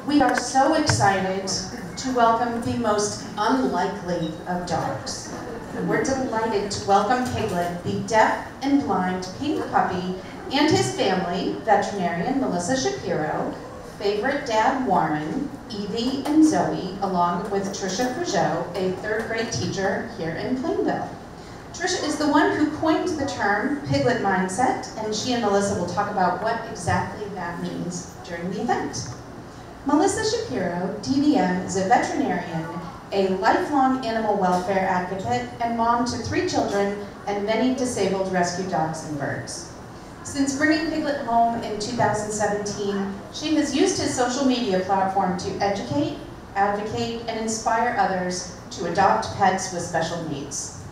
We are so excited to welcome the most unlikely of dogs. We're delighted to welcome Piglet, the deaf and blind pink puppy, and his family, veterinarian Melissa Shapiro, favorite dad Warren, Evie and Zoe, along with Trisha Peugeot, a third-grade teacher here in Plainville. Trisha is the one who coined the term Piglet Mindset, and she and Melissa will talk about what exactly that means during the event. Melissa Shapiro, DVM, is a veterinarian, a lifelong animal welfare advocate, and mom to 3 children and many disabled rescue dogs and birds. Since bringing Piglet home in 2017, she has used his social media platform to educate, advocate, and inspire others to adopt pets with special needs.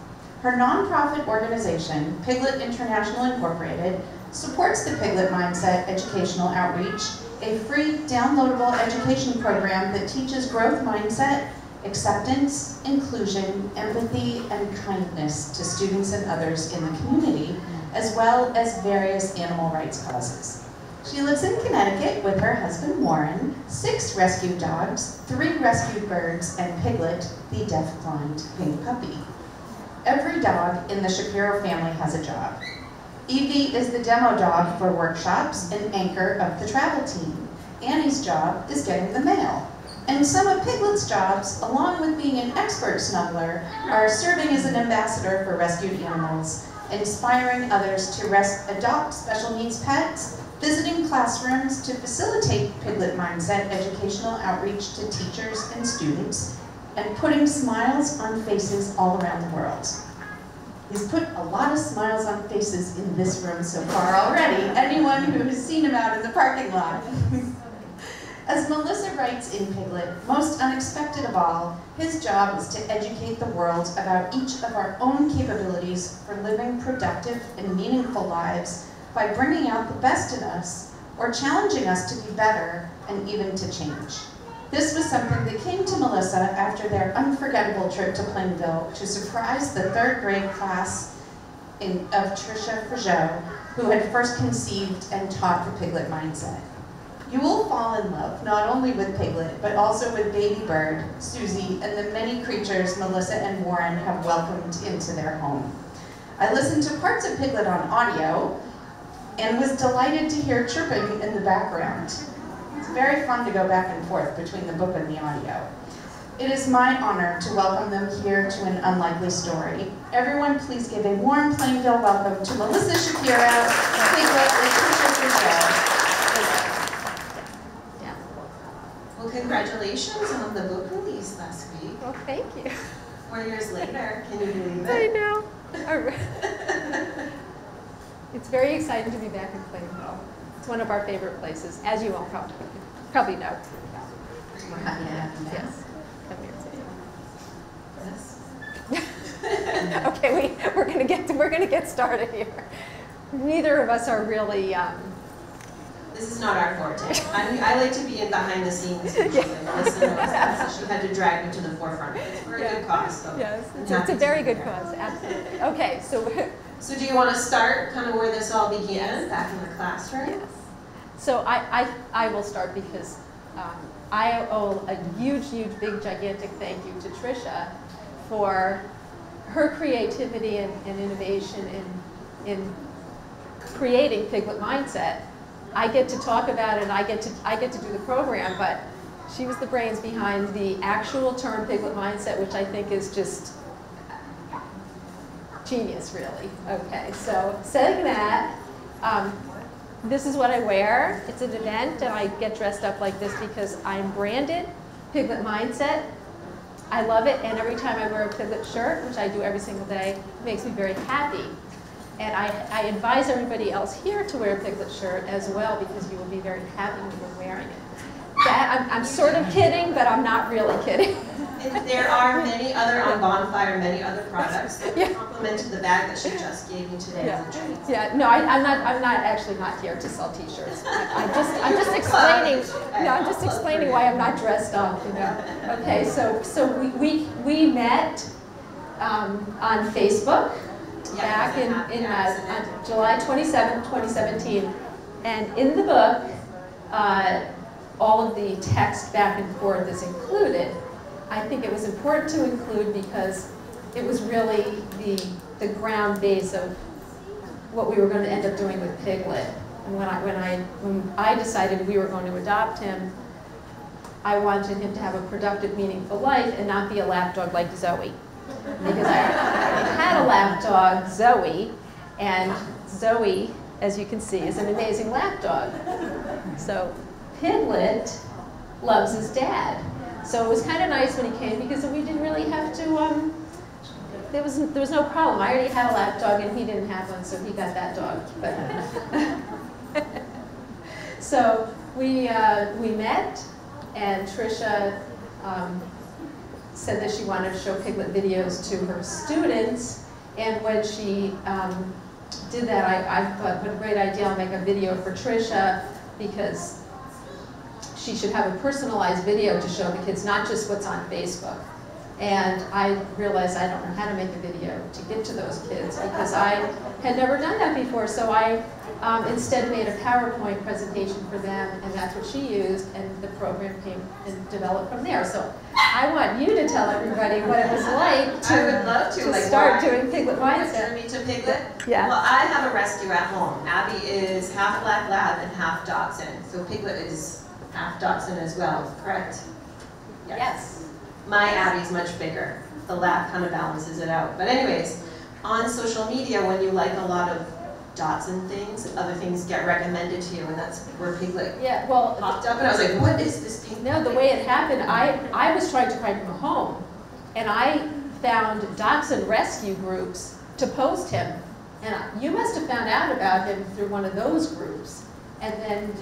Her nonprofit organization, Piglet International Incorporated, supports the Piglet Mindset educational outreach, a free downloadable education program that teaches growth mindset, acceptance, inclusion, empathy, and kindness to students and others in the community, as well as various animal rights causes. She lives in Connecticut with her husband Warren, 6 rescued dogs, 3 rescued birds, and Piglet, the deaf-blind pink puppy. Every dog in the Shapiro family has a job. Evie is the demo dog for workshops and anchor of the travel team. Annie's job is getting the mail. And some of Piglet's jobs, along with being an expert snuggler, are serving as an ambassador for rescued animals, inspiring others to adopt special needs pets, visiting classrooms to facilitate Piglet Mindset educational outreach to teachers and students, and putting smiles on faces all around the world. He's put a lot of smiles on faces in this room so far already, anyone who has seen him out in the parking lot. As Melissa writes in Piglet, most unexpected of all, his job is to educate the world about each of our own capabilities for living productive and meaningful lives by bringing out the best in us or challenging us to be better and even to change. This was something that came to Melissa after their unforgettable trip to Plainville to surprise the 3rd grade class of Trisha Peugeot, who had first conceived and taught the Piglet Mindset. You will fall in love not only with Piglet, but also with baby bird, Susie, and the many creatures Melissa and Warren have welcomed into their home. I listened to parts of Piglet on audio and was delighted to hear chirping in the background. It's very fun to go back and forth between the book and the audio. It is my honor to welcome them here to An Unlikely Story. Everyone please give a warm Plainville welcome to Melissa Shapiro, Piglet, and Trisha Peugeot. Well, congratulations on the book release last week. Well, thank you. 4 years later, can you believe it? I know. It's very exciting to be back in Plainville. It's one of our favorite places, as you all probably know. We're happy to have you. Yes. Come here, Yes. Okay, we're gonna get started here. Neither of us are really. This is not our forte. I like to be in behind the scenes. Usually. Melissa knows that, so she had to drag me to the forefront. It's for a good cause. So yes, it's a very good cause. Absolutely. Okay, so do you want to start kind of where this all began, back in the classroom? Yes. So I will start because I owe a huge, big, gigantic thank you to Trisha for her creativity and innovation in creating Piglet Mindset. I get to talk about it and I get to do the program, but she was the brains behind the actual term Piglet Mindset, which I think is just genius, really. Okay, so saying that, this is what I wear. It's an event, and I get dressed up like this because I'm branded Piglet Mindset. I love it, and every time I wear a Piglet shirt, which I do every single day, it makes me very happy. And I advise everybody else here to wear a Piglet shirt as well because you will be very happy when you're wearing it. That, I'm sort of kidding, but I'm not really kidding. And there are many other on Bonfire, many other products that complement to the bag that she just gave me today as a treat. Yeah, no, I'm not actually not here to sell T-shirts. I'm just explaining. No, I'm just explaining why I'm not dressed up. You know. Okay, so we met on Facebook back in July 27, 2017, and in the book. all of the text back and forth is included. I think it was important to include because it was really the ground base of what we were going to end up doing with Piglet. And when I decided we were going to adopt him, I wanted him to have a productive, meaningful life and not be a lapdog like Zoe. Because I had a lapdog, Zoe, and Zoe, as you can see, is an amazing lapdog. So Piglet loves his dad. So it was kind of nice when he came because we didn't really have to, there was no problem. I already had a lapdog and he didn't have one, so he got that dog. But so we met, and Trisha said that she wanted to show Piglet videos to her students, and when she did that, I thought, what a great idea, I'll make a video for Trisha, because she should have a personalized video to show the kids, not just what's on Facebook. And I realized I don't know how to make a video to get to those kids because I had never done that before. So I instead made a PowerPoint presentation for them, and that's what she used, and the program came and developed from there. So I want you to tell everybody what it was like to, I would love to like, start doing Piglet Mindset. Journey to Piglet? Yeah. Well, I have a rescue at home. Abby is half Black Lab and half Dachshund. So Piglet is half Dachshund as well, correct? Yes. My Abby's much bigger. The lab kind of balances it out. But anyways, on social media, when you like a lot of Dachshund things, other things get recommended to you, and that's where Piglet popped up. And I was like, what is this Piglet? No, the way it happened, I was trying to find him a home, and I found Dachshund rescue groups to post him. And you must have found out about him through one of those groups. And then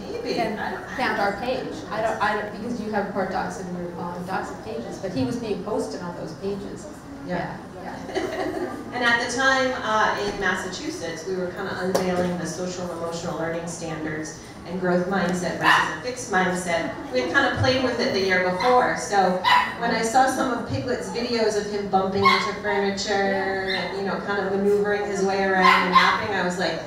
found our page. I don't because you have part Dachshund and you're following Dachshund pages, but he was being posted on those pages. Yeah. And at the time in Massachusetts, we were kind of unveiling the social and emotional learning standards and growth mindset versus a fixed mindset. We had kind of played with it the year before. So when I saw some of Piglet's videos of him bumping into furniture and kind of maneuvering his way around and napping, I was like,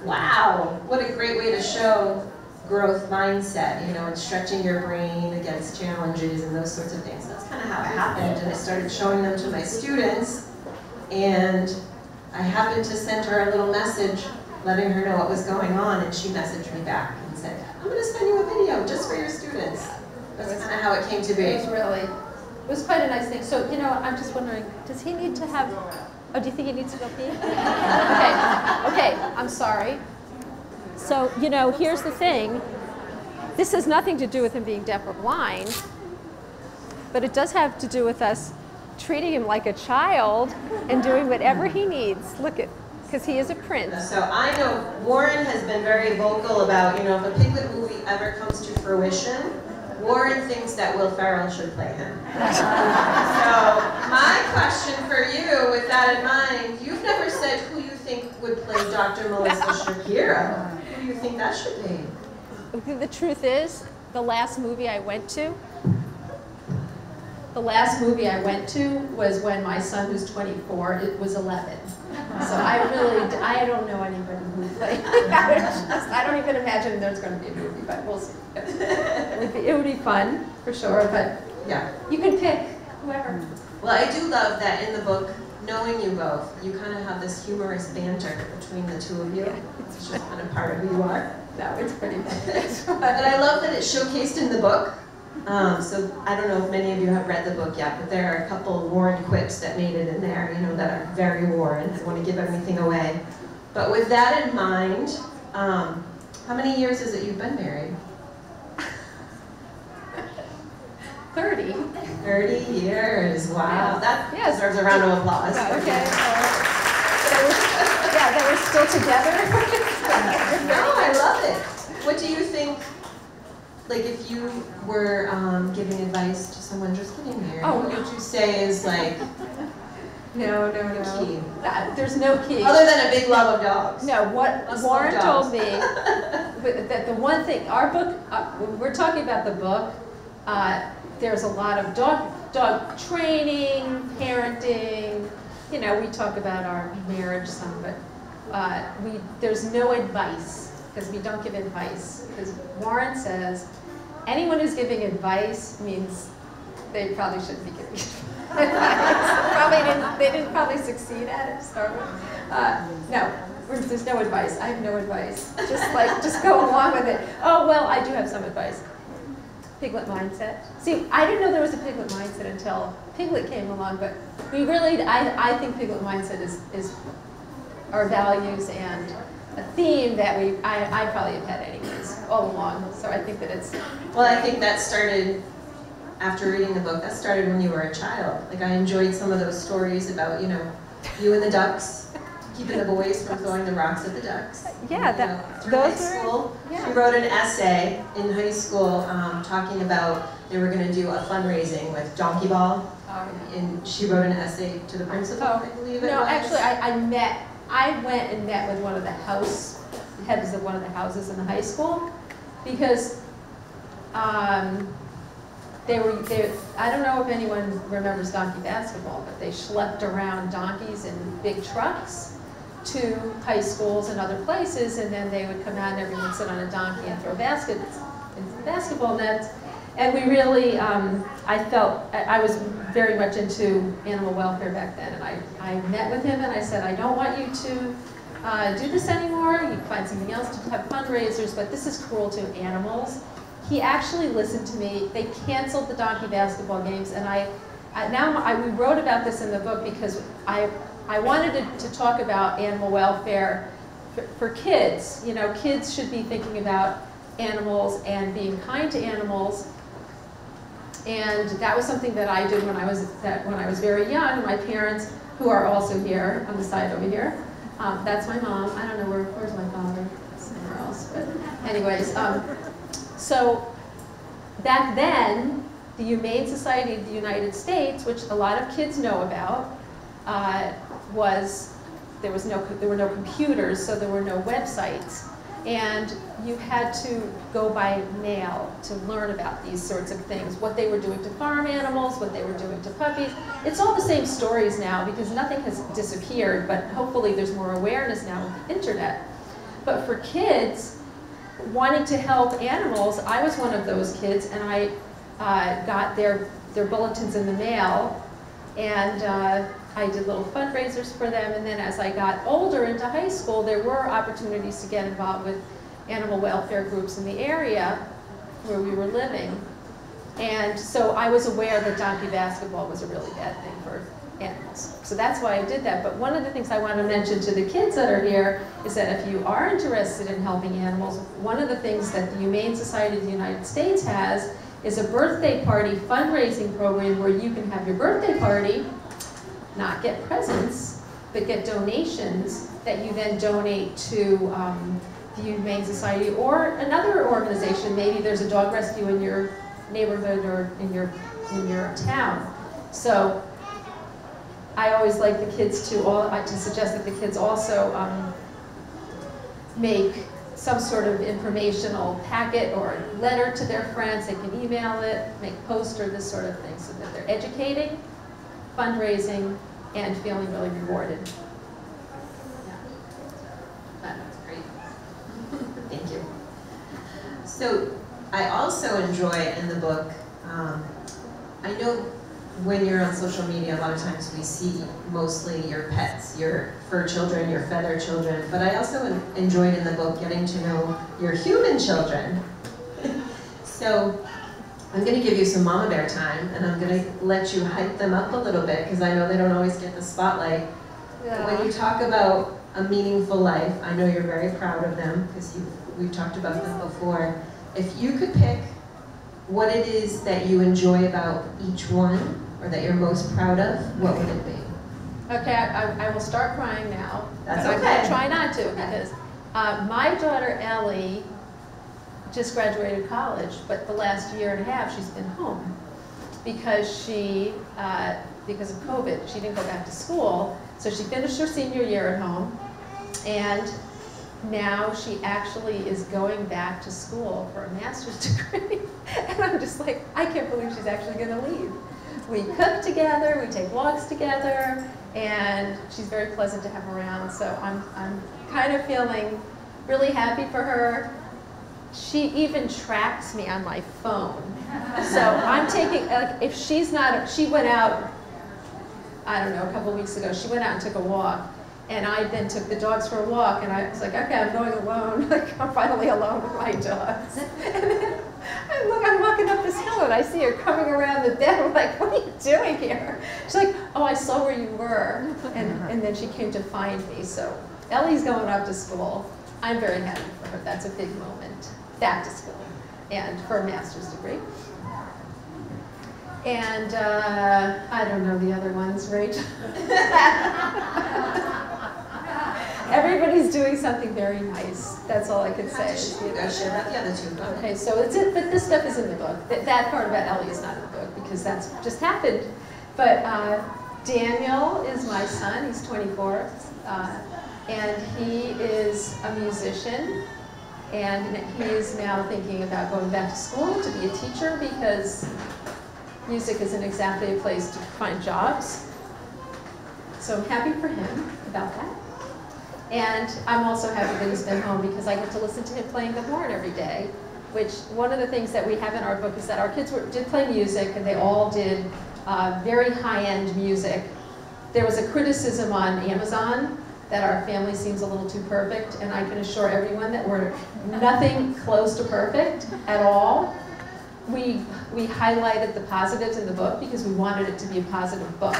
wow, what a great way to show growth mindset, and stretching your brain against challenges and those sorts of things. That's kind of how it happened, and I started showing them to my students, and I happened to send her a little message letting her know what was going on, and she messaged me back and said, I'm going to send you a video just for your students. That's kind of how it came to be. It was quite a nice thing. So, I'm just wondering, does he need to have... Oh, do you think he needs to go pee? Okay, I'm sorry. So, here's the thing. This has nothing to do with him being deaf or blind, but it does have to do with us treating him like a child and doing whatever he needs. Look at, because he is a prince. So I know Warren has been very vocal about, if a Piglet movie ever comes to fruition, Warren thinks that Will Ferrell should play him. So my question for you, with that in mind, you've never said who you think would play Dr. Melissa Shapiro. Who do you think that should be? The truth is, the last movie I went to was when my son, who's 24, it was 11. So I don't know anybody who would play. I don't even imagine there's going to be a movie, but we'll see. It would be fun, for sure, but yeah, you can pick whoever. Well, I do love that in the book, knowing you both, you kind of have this humorous banter between the two of you. It's just kind of part of who you are. No, it's pretty fun. But I love that it's showcased in the book. So I don't know if many of you have read the book yet, but there are a couple Warren quips that made it in there, that are very Warren. I don't want to give everything away. But with that in mind, how many years is it you've been married? 30. 30 years, wow. That deserves a round of applause. Okay. That we're still together. No, I love it. What do you think, like if you were giving advice to someone just getting married, what would you say is like, No. key? There's no key. Other than a big love of dogs. No, what Warren told me, that the one thing, our book, when we're talking about the book, there's a lot of dog training, parenting, we talk about our marriage some, but there's no advice, because we don't give advice. Because Warren says, anyone who's giving advice means they probably shouldn't be giving advice. They didn't probably succeed at it to start with. No, there's no advice. I have no advice. Just go along with it. Oh, well, I do have some advice. Piglet Mindset. See, I didn't know there was a Piglet Mindset until Piglet came along, but we really, I think Piglet Mindset is our values and a theme that I probably have had anyways all along. So I think that it's... Well, I think that started after reading the book. That started when you were a child. Like, I enjoyed some of those stories about, you know, you and the ducks, keeping the boys from throwing the rocks at the ducks. Yeah, through high school. Yeah. She wrote an essay in high school talking about they were going to do a fundraising with Donkey Ball. And she wrote an essay to the principal, I believe it was. No, actually, I went and met with one of the heads of one of the houses in the high school, because I don't know if anyone remembers donkey basketball, but they schlepped around donkeys in big trucks to high schools and other places, and then they would come out and everyone would sit on a donkey and throw baskets into the basketball nets. And we really, I was very much into animal welfare back then, and I met with him and I said, I don't want you to do this anymore. You can find something else to have fundraisers, but this is cruel to animals. He actually listened to me. They canceled the donkey basketball games, and we wrote about this in the book because I wanted to talk about animal welfare for kids. You know, kids should be thinking about animals and being kind to animals. And that was something that I did when I was very young. My parents, who are also here on the side over here, that's my mom. I don't know where's my father, somewhere else. But anyways, so back then, the Humane Society of the United States, which a lot of kids know about, there were no computers, so there were no websites. And you had to go by mail to learn about these sorts of things, what they were doing to farm animals, what they were doing to puppies. It's all the same stories now because nothing has disappeared, but hopefully there's more awareness now with the internet. But for kids wanting to help animals, I was one of those kids, and I got their bulletins in the mail, and I did little fundraisers for them. And then as I got older into high school, there were opportunities to get involved with animal welfare groups in the area where we were living. And so I was aware that donkey basketball was a really bad thing for animals. So that's why I did that. But one of the things I want to mention to the kids that are here is that if you are interested in helping animals, one of the things that the Humane Society of the United States has is a birthday party fundraising program where you can have your birthday party, not get presents, but get donations that you then donate to the Humane Society or another organization. Maybe there's a dog rescue in your neighborhood or in your town. So I always like the kids to suggest that the kids also make some sort of informational packet or letter to their friends. They can email it, make poster, this sort of thing, so that they're educating, fundraising, and feeling really rewarded. Yeah, that's great. Thank you. So I also enjoy in the book, I know when you're on social media, a lot of times we see mostly your pets, your fur children, your feather children, but I also enjoyed in the book getting to know your human children. So I'm going to give you some mama bear time, and I'm going to let you hype them up a little bit, because I know they don't always get the spotlight. Yeah. When you talk about a meaningful life, I know you're very proud of them, because we've talked about them before. If you could pick what it is that you enjoy about each one, or that you're most proud of, what would it be? Okay, I will start crying now. That's but okay. I'm going to try not to, because my daughter Ellie just graduated college, but the last year and a half she's been home because because of COVID, she didn't go back to school. So she finished her senior year at home, and now she actually is going back to school for a master's degree. And I'm just like, I can't believe she's actually going to leave. We cook together, we take walks together, and she's very pleasant to have around. So I'm kind of feeling really happy for her. she even tracks me on my phone. So I'm taking, like, if she's not, she went out, I don't know, a couple weeks ago, she went out and took a walk. And I then took the dogs for a walk, and I was like, okay, I'm going alone. Like, I'm finally alone with my dogs. And then I'm walking up this hill, and I see her coming around the bend. I'm like, what are you doing here? She's like, oh, I saw where you were. And then she came to find me. So Ellie's going up to school. I'm very happy for her. That's a big moment. Back to school. And for a master's degree. And I don't know the other ones, Rachel. Everybody's doing something very nice. That's all I can say. Share about the other two. Okay, so it's it, but this stuff is in the book. That part about Ellie is not in the book because that's just happened. But Daniel is my son. He's 24, and he is a musician. And he is now thinking about going back to school to be a teacher because music isn't exactly a place to find jobs. So I'm happy for him about that. And I'm also happy that he's been home because I get to listen to him playing the horn every day, which one of the things that we have in our book is that our kids did play music, and they all did very high-end music. There was a criticism on Amazon that our family seems a little too perfect, and I can assure everyone that we're nothing close to perfect at all. We highlighted the positives in the book because we wanted it to be a positive book.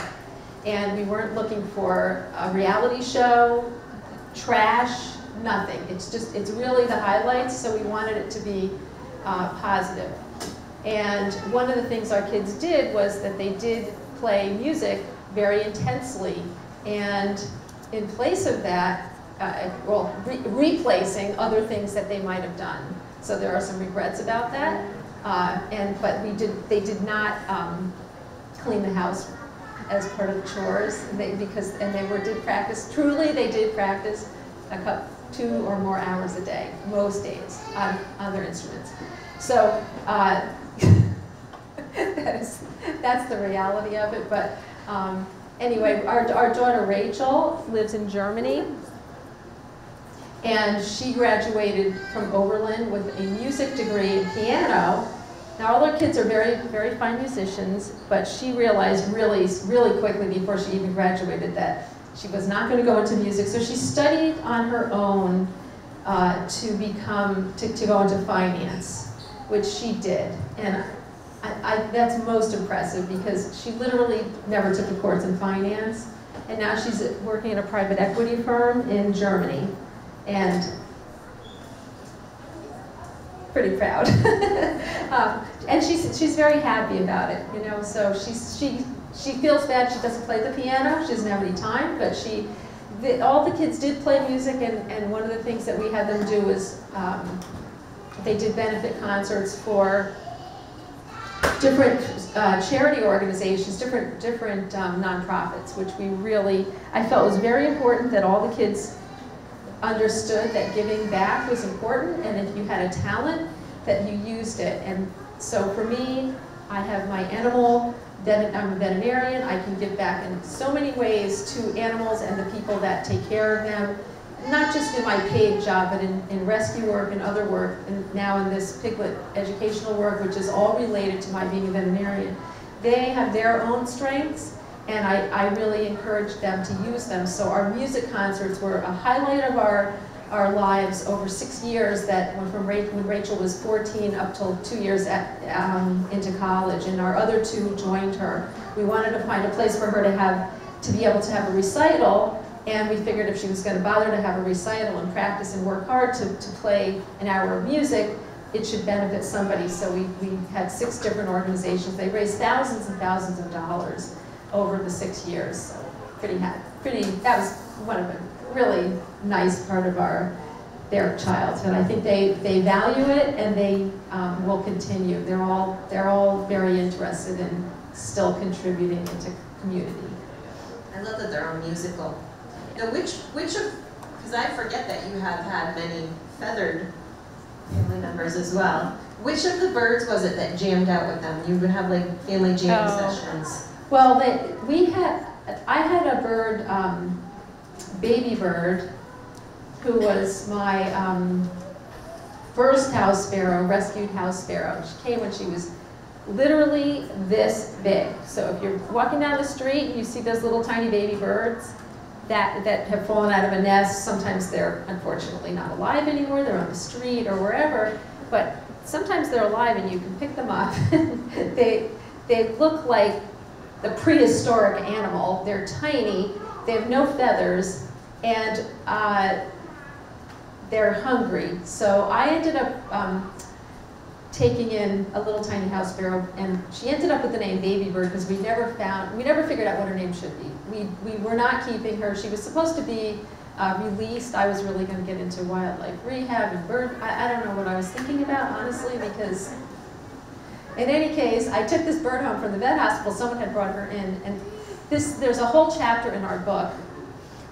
And we weren't looking for a reality show, trash, nothing. It's really the highlights, so we wanted it to be positive. And one of the things our kids did was that they did play music very intensely, and in place of that, replacing other things that they might have done. So there are some regrets about that, but they did not clean the house as part of the chores, they did practice. Truly, they did practice 2 or more hours a day, most days, on their instruments. So that's the reality of it. But anyway, our daughter Rachel lives in Germany, and she graduated from Oberlin with a music degree in piano. Now, all our kids are very, very fine musicians, but she realized really, really quickly before she even graduated that she was not going to go into music. So she studied on her own to go into finance, which she did. And that's most impressive because she literally never took a course in finance. And now she's working in a private equity firm in Germany. And pretty proud. And she's very happy about it, you know. So she feels bad she doesn't play the piano. She doesn't have any time, but all the kids did play music, and one of the things that we had them do is they did benefit concerts for different charity organizations, different nonprofits, which I felt was very important that all the kids understood that giving back was important, and if you had a talent, that you used it. And so for me, I have my animal, I'm a veterinarian, I can give back in so many ways to animals and the people that take care of them, not just in my paid job, but in rescue work and other work, and now in this Piglet educational work, which is all related to my being a veterinarian. They have their own strengths, and I really encourage them to use them. So our music concerts were a highlight of our lives over 6 years, that went from when Rachel was 14 up till 2 years into college, and our other 2 joined her. We wanted to find a place for her to be able to have a recital, and we figured if she was going to bother to have a recital and practice and work hard to play an hour of music, it should benefit somebody. So we had 6 different organizations. They raised thousands and thousands of dollars over the 6 years. So that was one of the really nice part of their childhood. I think they value it, and they will continue. They're all very interested in still contributing into community. I love that they're all musical. Now, which of, because I forget that you have had many feathered family members as well. Which of the birds was it that jammed out with them? You would have like family jam sessions. Well, I had a bird, baby bird, who was my first house sparrow, rescued house sparrow. She came when she was literally this big. So if you're walking down the street and you see those little tiny baby birds that have fallen out of a nest, sometimes they're unfortunately not alive anymore, they're on the street or wherever, but sometimes they're alive and you can pick them up. They look like the prehistoric animal. They're tiny, they have no feathers, and they're hungry. So I ended up taking in a little tiny house sparrow, and she ended up with the name Baby Bird because we never figured out what her name should be. We were not keeping her. She was supposed to be released. I was really going to get into wildlife rehab and bird. I don't know what I was thinking about, honestly, because in any case, I took this bird home from the vet hospital. Someone had brought her in, and there's a whole chapter in our book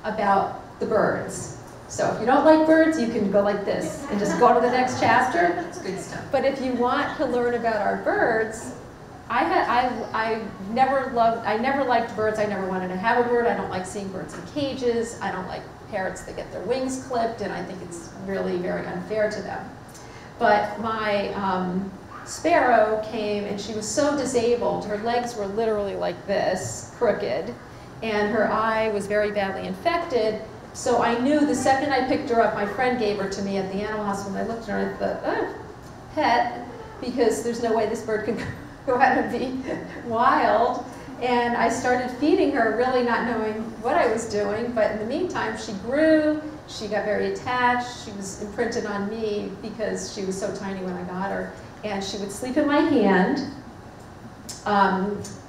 about the birds. So if you don't like birds, you can go like this and just go to the next chapter. That's good stuff. But if you want to learn about our birds, I never liked birds. I never wanted to have a bird. I don't like seeing birds in cages. I don't like parrots that get their wings clipped, and I think it's really very unfair to them. But my sparrow came, and she was so disabled. Her legs were literally like this, crooked, and her eye was very badly infected. So I knew the second I picked her up, my friend gave her to me at the animal hospital, and I looked at her and I thought, oh, pet, because there's no way this bird could go out and be wild. And I started feeding her, really not knowing what I was doing, but in the meantime, she grew, she got very attached, she was imprinted on me because she was so tiny when I got her, and she would sleep in my hand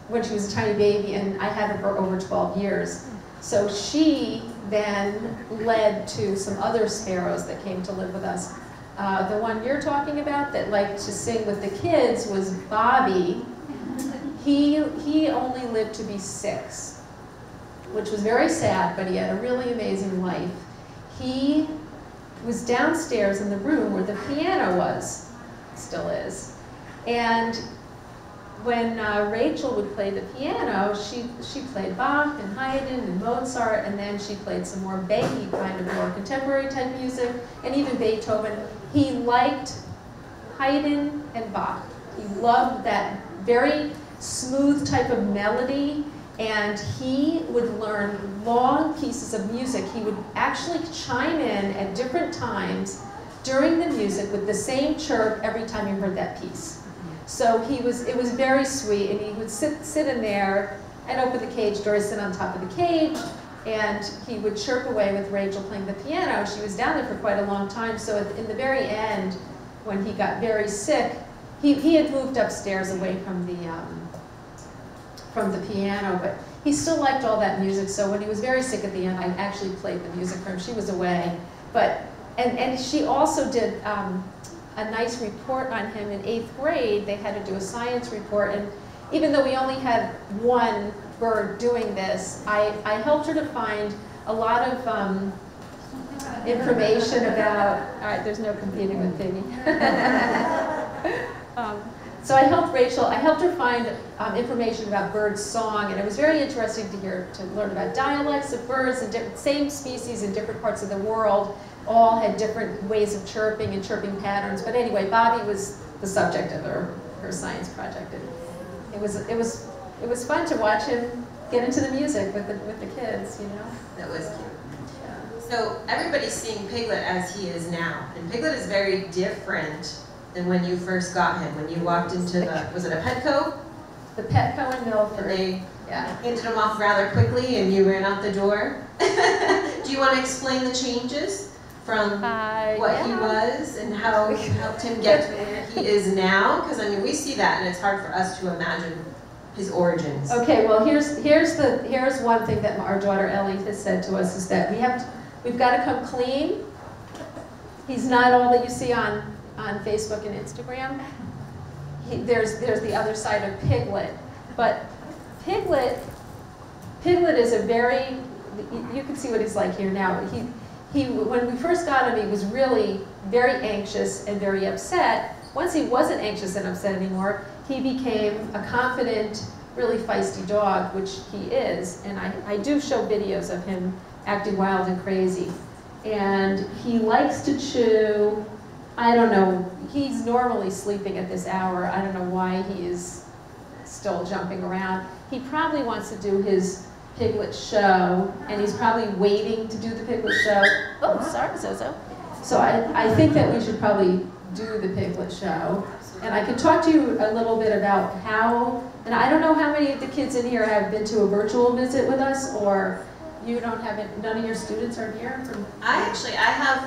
when she was a tiny baby, and I had her for over 12 years. So she then led to some other sparrows that came to live with us. The one you're talking about that liked to sing with the kids was Bobby. He only lived to be 6, which was very sad, but he had a really amazing life. He was downstairs in the room where the piano was, still is, and when Rachel would play the piano, she played Bach and Haydn and Mozart, and then she played some more Becky, kind of more contemporary type music, and even Beethoven. He liked Haydn and Bach. He loved that very smooth type of melody, and he would learn long pieces of music. He would actually chime in at different times during the music with the same chirp every time you heard that piece. So it was very sweet, and he would sit in there and open the cage door, sit on top of the cage, and he would chirp away with Rachel playing the piano. She was down there for quite a long time, so in the very end, when he got very sick, he had moved upstairs away from the piano, but he still liked all that music, so when he was very sick at the end, I actually played the music for him. She was away, and she also did a nice report on him in 8th grade. They had to do a science report, and even though we only had one bird doing this, I helped her to find a lot of information about, all right, there's no competing with Piggy. So I helped her find information about bird song, and it was very interesting to learn about dialects of birds and same species in different parts of the world. All had different ways of chirping and chirping patterns. But anyway, Bobby was the subject of her science project. And it was fun to watch him get into the music with the kids, you know. That was cute. Yeah. So everybody's seeing Piglet as he is now, and Piglet is very different than when you first got him. When you walked into was it a Petco? The Petco in Milford. And they handed him off rather quickly, and you ran out the door. Do you want to explain the changes from what he was and how you helped him get to where he is now? Because I mean, we see that, and it's hard for us to imagine his origins. Okay, well, here's one thing that our daughter Ellie has said to us is that we've got to come clean. He's not all that you see on Facebook and Instagram. There's the other side of Piglet, but Piglet is a very, you can see what he's like here now. When we first got him, he was really very anxious and very upset. Once he wasn't anxious and upset anymore, he became a confident, really feisty dog, which he is. And I do show videos of him acting wild and crazy. And he likes to chew. I don't know, he's normally sleeping at this hour. I don't know why he is still jumping around. He probably wants to do his Piglet show, and he's probably waiting to do the Piglet show. Oh, sorry, Zozo. So I think that we should probably do the Piglet show. And I could talk to you a little bit about how, and I don't know how many of the kids in here have been to a virtual visit with us, or you don't have it, none of your students are here? I have,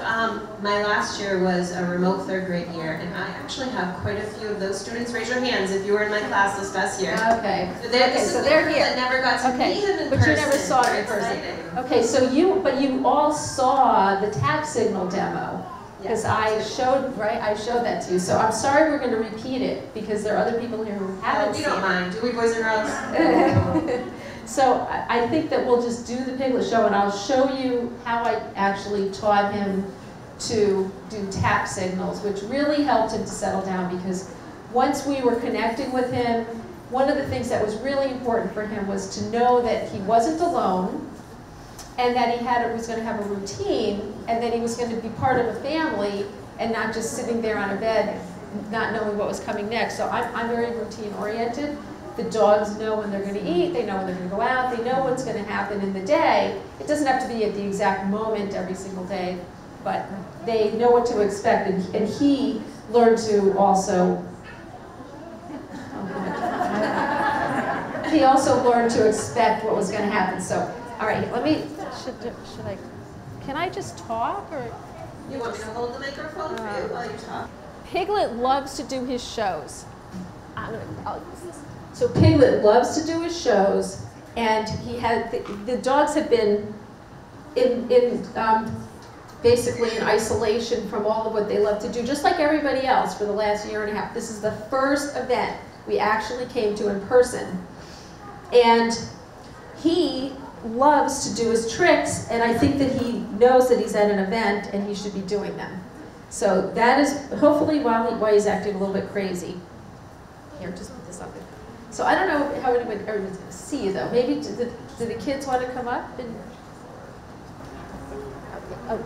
my last year was a remote third grade year, and I actually have quite a few of those students. Raise your hands if you were in my class this past year. Okay. So they're here. That never got to meet him in person. But you never saw it in person. Okay, so you all saw the tap signal demo. Because I showed that to you. So I'm sorry we're going to repeat it, because there are other people here who haven't seen it. We don't mind. Do we, boys and girls? So I think that we'll just do the Piglet show, and I'll show you how I actually taught him to do tap signals, which really helped him to settle down, because once we were connecting with him, one of the things that was really important for him was to know that he wasn't alone, and that he was going to have a routine, and that he was going to be part of a family, and not just sitting there on a bed not knowing what was coming next. So I'm very routine oriented. The dogs know when they're going to eat, they know when they're going to go out, they know what's going to happen in the day. It doesn't have to be at the exact moment every single day, but they know what to expect, and he learned to also, he also learned to expect what was going to happen. So, all right, let me, should I, can I just talk, or? You want me to hold the microphone for you while you talk? Piglet loves to do his shows. I'll use this. So Piglet loves to do his shows, and he had the dogs have been basically in isolation from all of what they love to do, just like everybody else, for the last year and a half. This is the first event we actually came to in person, and he loves to do his tricks, and I think that he knows that he's at an event and he should be doing them. So that is hopefully why he's acting a little bit crazy. Here, just put this up there. So I don't know how everyone's going to see you, though. Maybe do the kids want to come up? And, okay. Oh,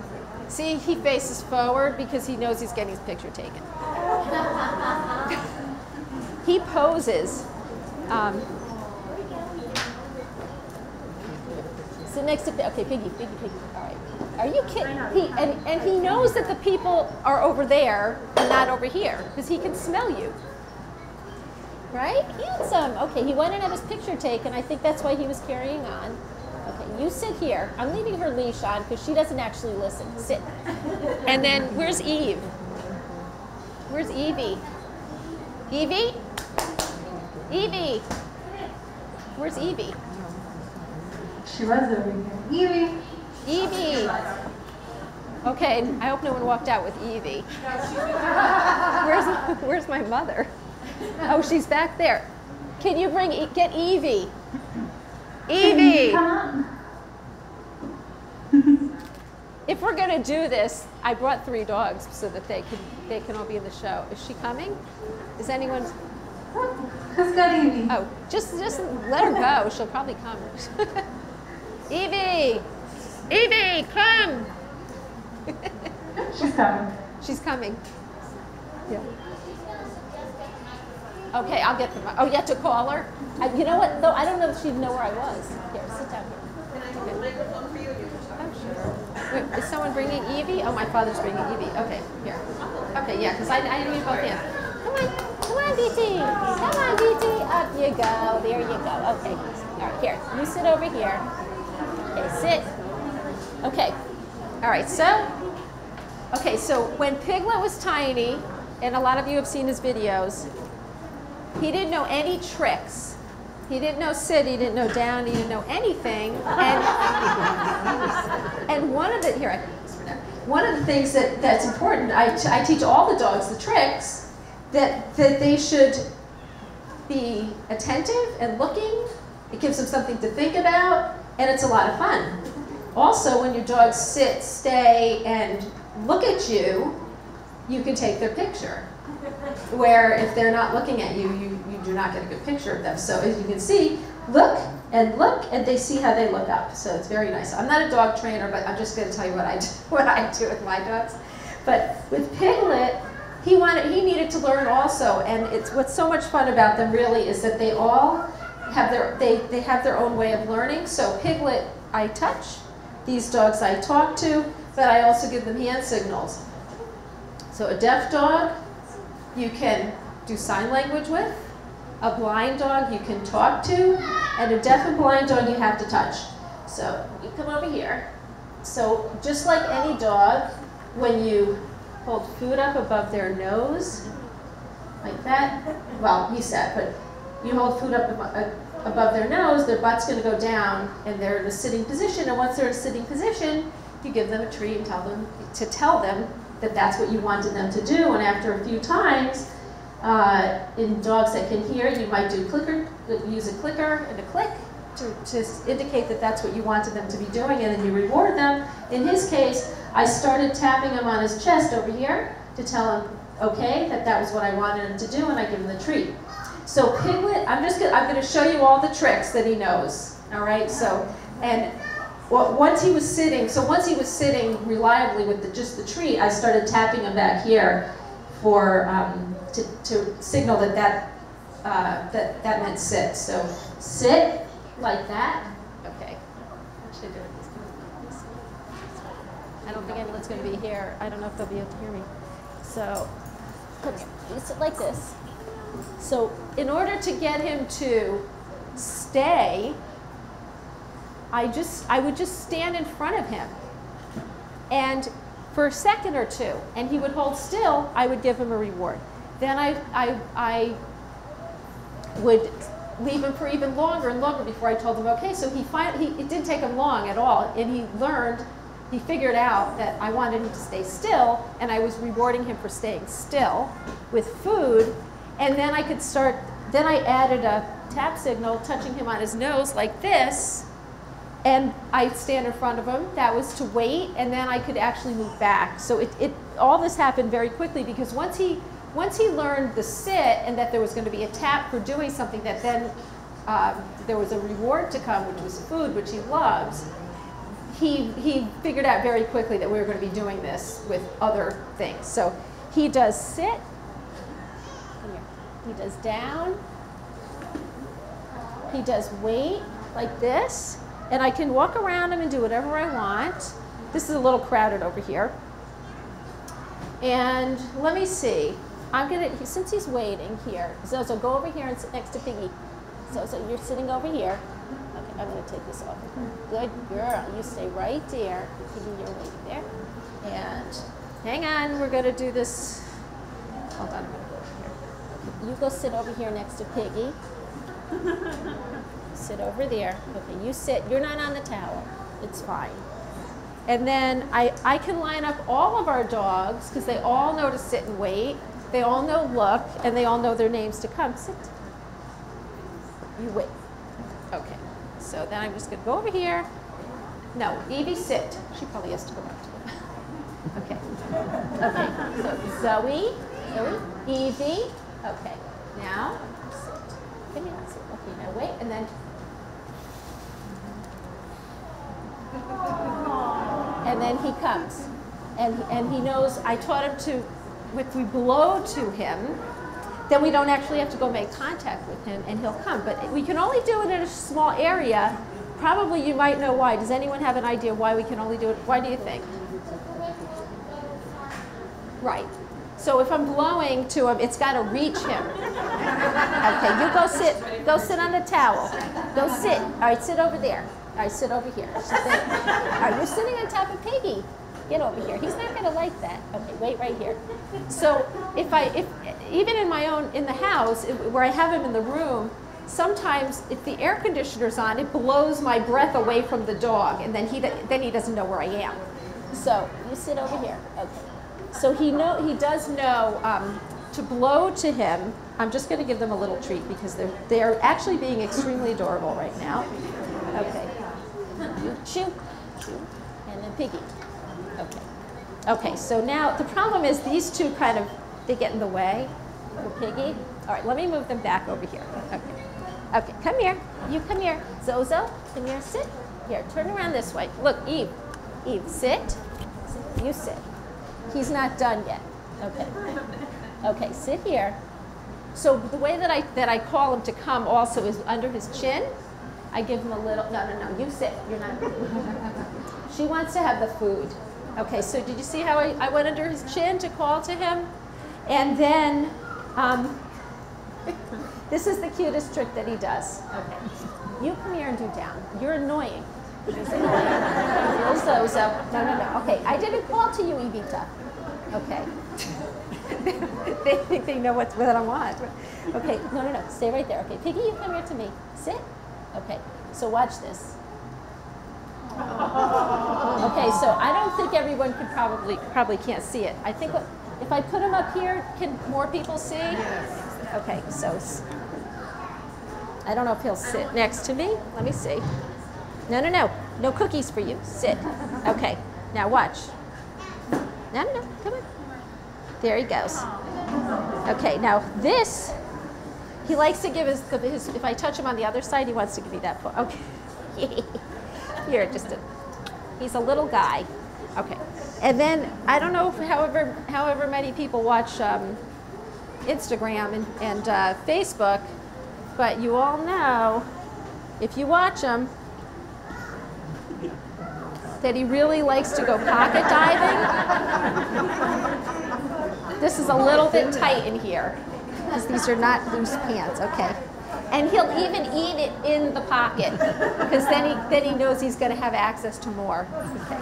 see, he faces forward because he knows he's getting his picture taken. He poses. Sit next to, okay, Piggy. All right. Are you kidding? And he knows that the people are over there and not over here, because he can smell you. Right? Handsome. Okay, he went and had his picture taken. I think that's why he was carrying on. Okay, you sit here. I'm leaving her leash on because she doesn't actually listen. Sit. And then, where's Eve? Where's Evie? Evie? Evie! Where's Evie? She was over here. Evie! Evie! Okay, I hope no one walked out with Evie. Where's my mother? Oh, she's back there. Can you get Evie? Evie! Come on. If we're gonna do this, I brought 3 dogs so that they can all be in the show. Is she coming? Is anyone? Who's got Evie? Oh, just let her go. She'll probably come. Evie! Evie, come! She's coming. She's coming. Yeah. Okay, I'll get them. Oh, you have to call her? You know what, though? I don't know if she'd know where I was. Here, sit down here. Can I hold the microphone for you? Oh, sure. Wait, is someone bringing Evie? Oh, my father's bringing Evie. Okay, here. Okay, yeah, because I need both hands. Come on, BT. Come on, BT. Up you go. There you go. Okay. All right, here. You sit over here. Okay, sit. Okay. All right, so when Piglet was tiny, and a lot of you have seen his videos, he didn't know any tricks. He didn't know sit, he didn't know down, he didn't know anything. And one of the things that's important, I teach all the dogs the tricks, that they should be attentive and looking. It gives them something to think about, and it's a lot of fun. Also, when your dogs sit, stay, and look at you, you can take their picture. Where if they're not looking at you, you do not get a good picture of them. So as you can see, look, and they see how they look up. So it's very nice. I'm not a dog trainer, but I'm just going to tell you what I do with my dogs. But with Piglet, he needed to learn also, and it's what's so much fun about them really is that they all have they have their own way of learning. So Piglet, I touch. These dogs I talk to, but I also give them hand signals. So a deaf dog, you can do sign language with. A blind dog you can talk to, and a deaf and blind dog you have to touch. So you come over here. So just like any dog, when you hold food up above their nose, like that, well, he said, but you hold food up above their nose, their butt's going to go down, and they're in a sitting position, and once they're in a sitting position, you give them a treat and tell them that that's what you wanted them to do, and after a few times, in dogs that can hear, you might use a clicker and a click to indicate that that's what you wanted them to be doing, and then you reward them. In his case, I started tapping him on his chest over here to tell him, okay, that was what I wanted him to do, and I give him the treat. So Piglet, I'm going to show you all the tricks that he knows. All right. So, and once he was sitting reliably with just the treat, I started tapping him back here for to signal that meant sit. So sit like that. Okay. What should I do with this? I don't think anyone's going to be here. I don't know if they'll be able to hear me. So come here. You sit like this. So in order to get him to stay, I would just stand in front of him, and for a second or two, and he would hold still, I would give him a reward. Then I would leave him for even longer and longer before I told him, okay, so it didn't take him long at all, and he figured out that I wanted him to stay still, and I was rewarding him for staying still with food, and then then I added a tap signal, touching him on his nose like this, and I'd stand in front of him. That was to wait, and then I could actually move back. So all this happened very quickly, because once he learned the sit and that there was going to be a tap for doing something, that then there was a reward to come, which was food, which he loves, he figured out very quickly that we were going to be doing this with other things. So he does sit, come here. He does down, he does wait like this, and I can walk around him and do whatever I want. This is a little crowded over here. And let me see. Since he's waiting here, so go over here and sit next to Piggy. So you're sitting over here. Okay, I'm going to take this off. Good girl. You stay right there. Piggy, you're waiting there. And hang on, we're going to do this. Hold on, I'm going to go over here. Okay, you go sit over here next to Piggy. Sit over there. Okay, you sit. You're not on the towel. It's fine. And then I can line up all of our dogs, because they all know to sit and wait. They all know look, and they all know their names to come. Sit. You wait. Okay. So then I'm just going to go over here. No, Evie, sit. She probably has to go back to it. Okay. Okay. So Zoe, Evie. Okay. Now sit. Come here. Sit. Okay. Now wait, and then. And then he comes, and he knows. I taught him to. If we blow to him, then we don't actually have to go make contact with him, and he'll come. But we can only do it in a small area. Probably you might know why. Does anyone have an idea why we can only do it? Why do you think? Right. So if I'm blowing to him, it's got to reach him. Okay, you go sit. Go sit on the towel. Go sit. All right, sit over there. All right, sit over here. Sit there. All right, you're sitting on top of Piggy. Get over here. He's not going to like that. Okay, wait right here. So if even in the house where I have him in the room, sometimes if the air conditioner's on, it blows my breath away from the dog, and then he doesn't know where I am. So you sit over here. Okay. So he does know to blow to him. I'm just going to give them a little treat because they're actually being extremely adorable right now. Okay. You chew, and then Piggy. Okay. Okay, so now the problem is these two they get in the way for Piggy. All right, let me move them back over here. Okay. Okay, come here. You come here. Zozo, come here, sit. Here, turn around this way. Look, Eve, sit. You sit. He's not done yet. Okay. Okay, sit here. So the way that I call him to come also is under his chin. I give him a little, no, you sit. You're not. She wants to have the food. Okay, so did you see how I went under his chin to call to him? And then, this is the cutest trick that he does. Okay. You come here and do down. You're annoying. He's annoying. You're Zozo. No. Okay, I didn't call to you, Evita. Okay. They think they know what I want. Okay, no. Stay right there. Okay, Piggy, you come here to me. Sit. Okay, so watch this. Okay, so I don't think everyone could probably can't see it. I think if I put him up here, can more people see? Yes. Okay, so I don't know if he'll sit next to me. Let me see. No cookies for you. Sit. Okay, now watch. No, come on. There he goes. Okay, now this, he likes to give his, if I touch him on the other side, he wants to give me that. Okay. Here, he's a little guy. Okay. And then, I don't know if however many people watch Instagram and Facebook, but you all know, if you watch him, that he really likes to go pocket diving. This is a little bit tight in here, because these are not loose pants, okay. And he'll even eat it in the pocket, because then he knows he's going to have access to more. Okay.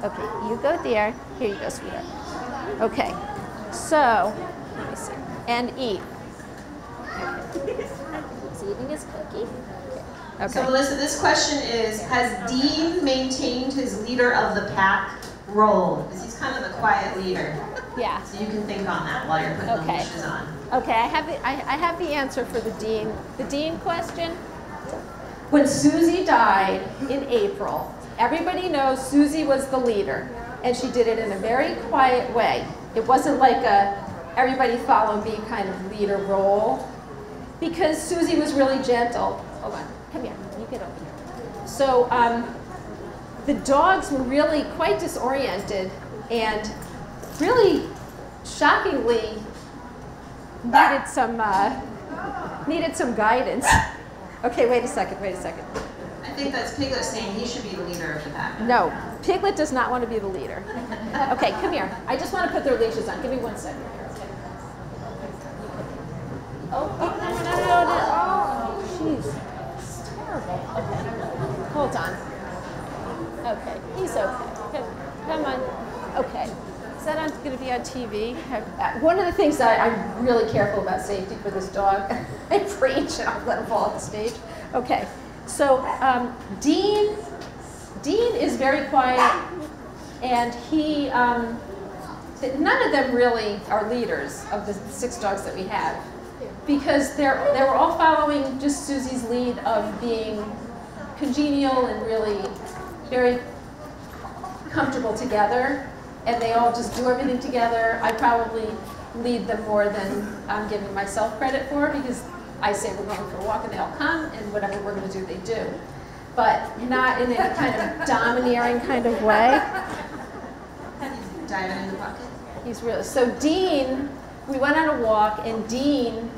Okay, you go there. Here you go, sweetheart. Okay. So, let me see. And eat. Okay. He's eating his cookie. Okay. So Melissa, this question is, has Dean maintained his leader of the pack role? Because he's kind of the quiet leader. Yeah. So you can think on that while you're putting the leashes on. Okay, I have the answer for the Dean. The Dean question. When Susie died in April, everybody knows Susie was the leader, and she did it in a very quiet way. It wasn't like everybody follow me kind of leader role, because Susie was really gentle. Hold on, come here, you get over here. So the dogs were really quite disoriented and really shockingly needed some guidance. Okay, wait a second. I think that's Piglet saying he should be the leader of the pack. No, Piglet does not want to be the leader. Okay, come here. I just want to put their leashes on. Give me 1 second here, okay? Oh, no. Oh, jeez. It's terrible. Okay, hold on. Okay, he's okay. Come on. Okay. Is that going to be on TV? One of the things that I'm really careful about safety for this dog, I preach and I'll let him fall off the stage. Okay, so Dean is very quiet, and he, none of them really are leaders of the 6 dogs that we have, because they were all following just Susie's lead of being congenial and really very comfortable together. And they all just do everything together. I probably lead them more than I'm giving myself credit for, because I say we're going for a walk and they all come, and whatever we're going to do, they do. But not in any kind of domineering kind of way. Diving in the bucket. He's really, so Dean, we went on a walk, and Dean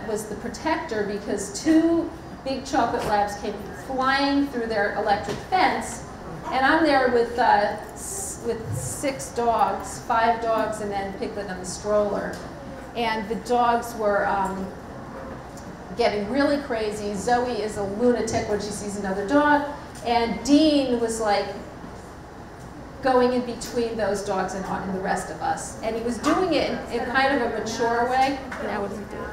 was the protector, because 2 big chocolate labs came flying through their electric fence, and I'm there with 6 dogs, 5 dogs, and then Piglet on the stroller. And the dogs were getting really crazy. Zoe is a lunatic when she sees another dog, and Dean was like going in between those dogs and the rest of us. And he was doing it in kind of a mature way. Now what is he doing?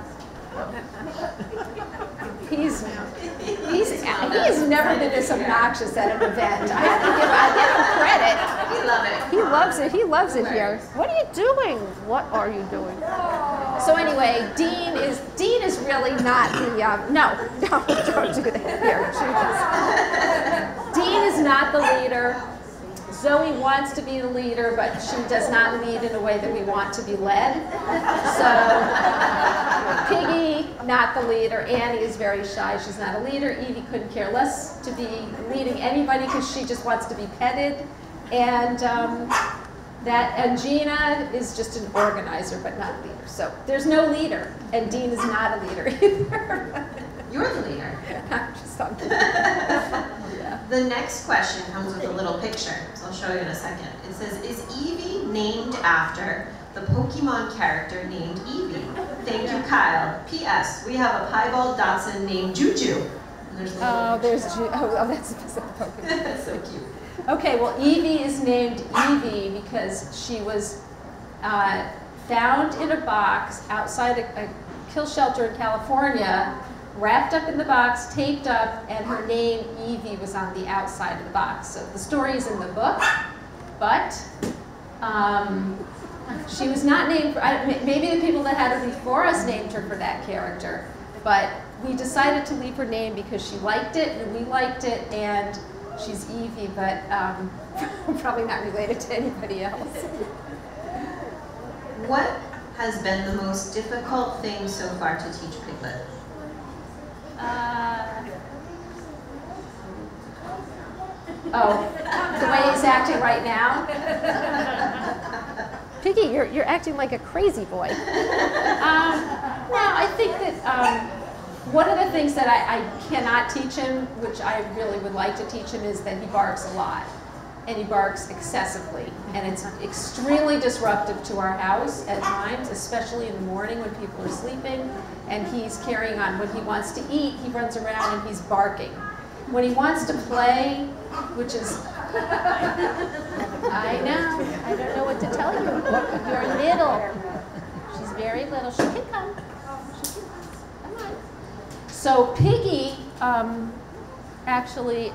He's never been this obnoxious at an event. I give him credit. He loves it. He loves it here. What are you doing? What are you doing? So anyway, Dean is really not the no, don't do that here. Dean is not the leader. Zoe wants to be the leader, but she does not lead in a way that we want to be led. So Piggy, not the leader. Annie is very shy. She's not a leader. Evie couldn't care less to be leading anybody, because she just wants to be petted. And And Gina is just an organizer, but not a leader. So there's no leader, and Dean is not a leader either. You're the leader. I'm just on yeah. The next question comes with a little picture, so I'll show you in a second. It says, is Evie named after the Pokemon character named Evie? Thank you, Kyle. P.S. We have a piebald Dachshund named Juju. And there's that's a Pokemon. That's so cute. Okay, well, Evie is named Evie because she was found in a box outside a kill shelter in California, wrapped up in the box, taped up, and her name, Evie, was on the outside of the box. So the story is in the book, but she was not named, maybe the people that had her before us named her for that character, but we decided to leave her name because she liked it, and we liked it, and she's Evie, but probably not related to anybody else. What has been the most difficult thing so far to teach Piglet? The way he's acting right now. Piggy, you're acting like a crazy boy. No, I think that one of the things that I cannot teach him, which I really would like to teach him, is that he barks a lot. And he barks excessively. And it's extremely disruptive to our house at times, especially in the morning when people are sleeping. And he's carrying on. When he wants to eat, he runs around and he's barking. When he wants to play, which is, I know, I don't know what to tell you. You're little. She's very little. She can come. Come on. So Piggy, actually,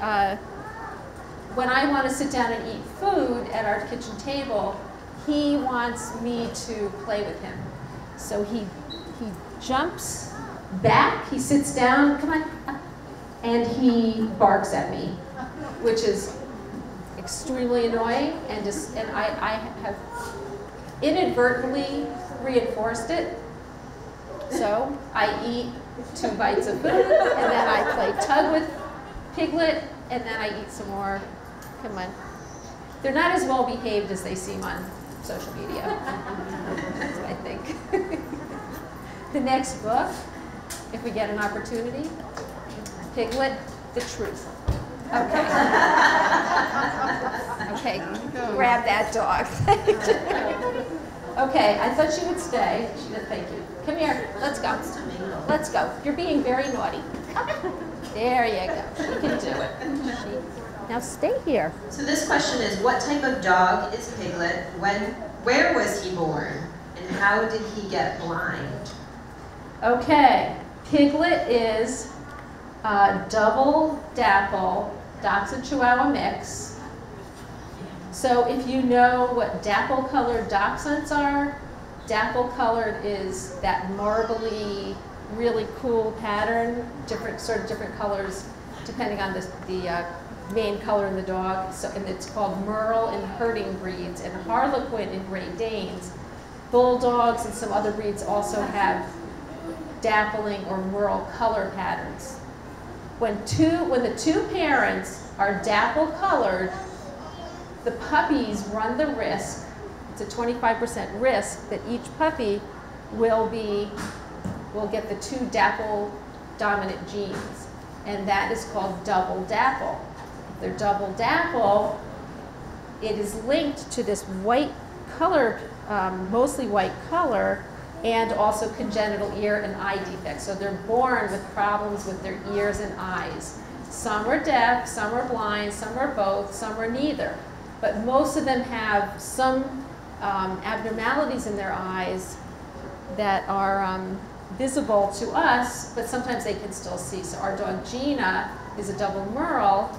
when I want to sit down and eat food at our kitchen table, he wants me to play with him. So he jumps back, he sits down, come on, and he barks at me, which is extremely annoying, and I have inadvertently reinforced it. So I eat 2 bites of food, and then I play tug with Piglet, and then I eat some more. Come on. They're not as well behaved as they seem on social media, that's what I think. The next book, if we get an opportunity, Piglet, The Truth. Okay. Okay, grab that dog. Okay, I thought she would stay. She did, thank you. Come here, let's go. Let's go. You're being very naughty. There you go. She can do it. Now stay here. So this question is, what type of dog is Piglet? Where was he born? And how did he get blind? Okay, Piglet is a double Dapple Dachshund Chihuahua mix. So if you know what Dapple colored Dachshunds are, Dapple colored is that marbly, really cool pattern, different colors depending on the main color in the dog. So, and it's called Merle in herding breeds, and Harlequin in Great Danes. Bulldogs and some other breeds also have dappling or Merle color patterns. When the two parents are Dapple colored, the puppies run the risk, it's a 25% risk, that each puppy will get the 2 Dapple dominant genes, and that is called double Dapple. If they're double Dapple, it is linked to this white color, mostly white color, and also congenital ear and eye defects. So they're born with problems with their ears and eyes. Some are deaf, some are blind, some are both, some are neither. But most of them have some abnormalities in their eyes that are visible to us, but sometimes they can still see. So our dog Gina is a double Merle.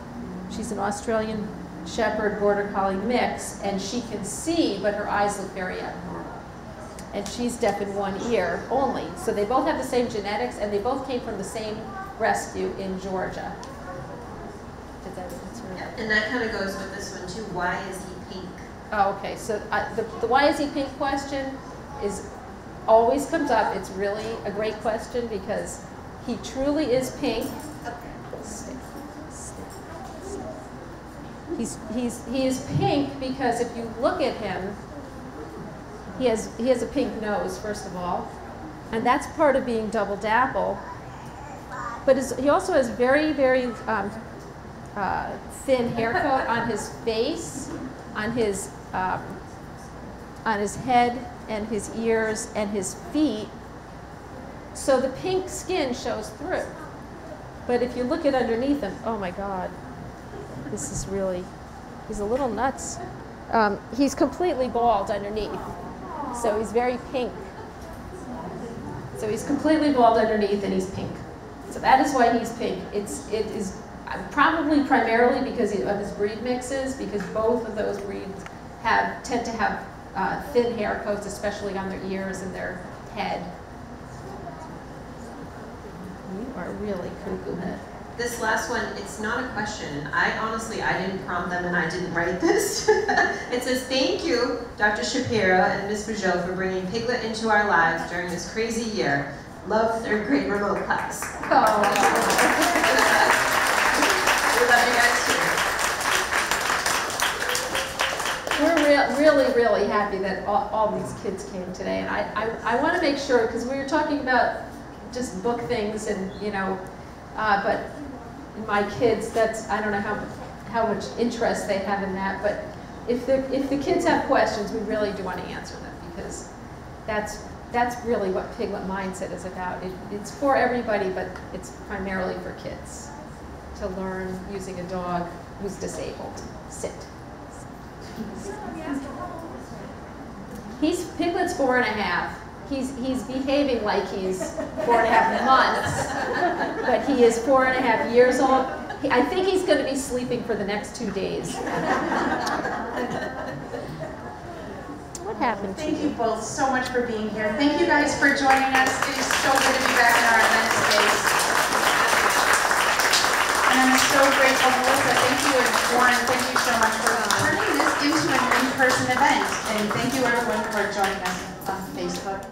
She's an Australian Shepherd Border Collie mix, and she can see, but her eyes look very abnormal. And she's deaf in one ear only. So they both have the same genetics, and they both came from the same rescue in Georgia. Did that answer it? And that kind of goes with this one too. Why is he pink? Oh, okay. So the why is he pink question always comes up. It's really a great question because he truly is pink. He is pink because if you look at him, he has a pink nose, first of all, and that's part of being double dapple. But he also has very, very thin hair coat on his face, on his head and his ears and his feet. So the pink skin shows through. But if you look at underneath him, oh my God, this is really, he's a little nuts. He's completely bald underneath, so he's very pink. So he's completely bald underneath and he's pink. So that is why he's pink. It is probably primarily because of his breed mixes, because both of those breeds tend to have thin hair coats, especially on their ears and their head. You are really cuckoo head. This last one, it's not a question. I didn't prompt them and I didn't write this. It says, thank you, Dr. Shapiro and Ms. Peugeot, for bringing Piglet into our lives during this crazy year. Love third grade remote class. Oh. We love you guys too. We're really, really happy that all these kids came today. And I want to make sure, because we were talking about just book things and, you know, but my kids, I don't know how much interest they have in that, but if the kids have questions, we really do want to answer them, because that's really what Piglet Mindset is about. It's for everybody, but it's primarily for kids to learn using a dog who's disabled. Sit. Piglet's 4.5. He's behaving like he's 4.5 months, but he is 4.5 years old. I think he's going to be sleeping for the next 2 days. What happened to Thank you both so much for being here. Thank you guys for joining us. It is so good to be back in our event space. And I'm so grateful, Melissa. Thank you, and Warren, thank you so much for turning this into an in-person event. And thank you everyone for joining us on Facebook.